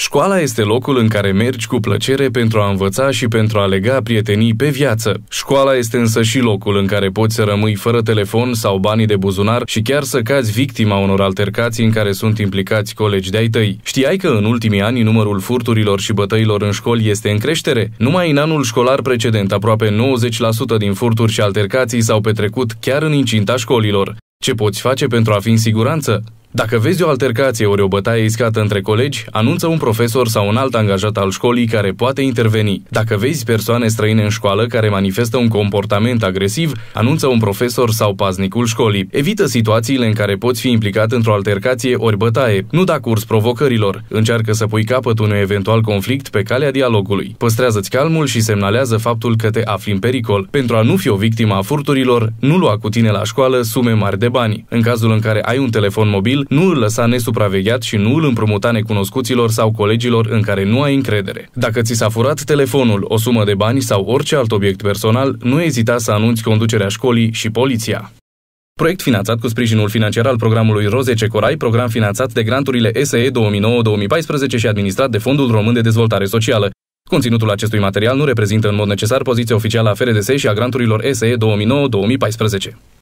Școala este locul în care mergi cu plăcere pentru a învăța și pentru a lega prietenii pe viață. Școala este însă și locul în care poți să rămâi fără telefon sau banii de buzunar și chiar să cazi victima unor altercații în care sunt implicați colegi de-ai tăi. Știai că în ultimii ani numărul furturilor și bătăilor în școli este în creștere? Numai în anul școlar precedent, aproape 90% din furturi și altercații s-au petrecut chiar în incinta școlilor. Ce poți face pentru a fi în siguranță? Dacă vezi o altercație ori o bătaie iscată între colegi, anunță un profesor sau un alt angajat al școlii care poate interveni. Dacă vezi persoane străine în școală care manifestă un comportament agresiv, anunță un profesor sau paznicul școlii. Evită situațiile în care poți fi implicat într-o altercație ori bătaie. Nu da curs provocărilor. Încearcă să pui capăt unui eventual conflict pe calea dialogului. Păstrează-ți calmul și semnalează faptul că te afli în pericol. Pentru a nu fi o victimă a furturilor, nu lua cu tine la școală sume mari de bani. În cazul în care ai un telefon mobil, nu îl lăsa nesupravegheat și nu îl împrumuta necunoscuților sau colegilor în care nu ai încredere. Dacă ți s-a furat telefonul, o sumă de bani sau orice alt obiect personal, nu ezita să anunți conducerea școlii și poliția. Proiect finanțat cu sprijinul financiar al programului Rozece Corai, program finanțat de granturile SE 2009-2014 și administrat de Fondul Român de Dezvoltare Socială. Conținutul acestui material nu reprezintă în mod necesar poziția oficială a FRDS și a granturilor SE 2009-2014.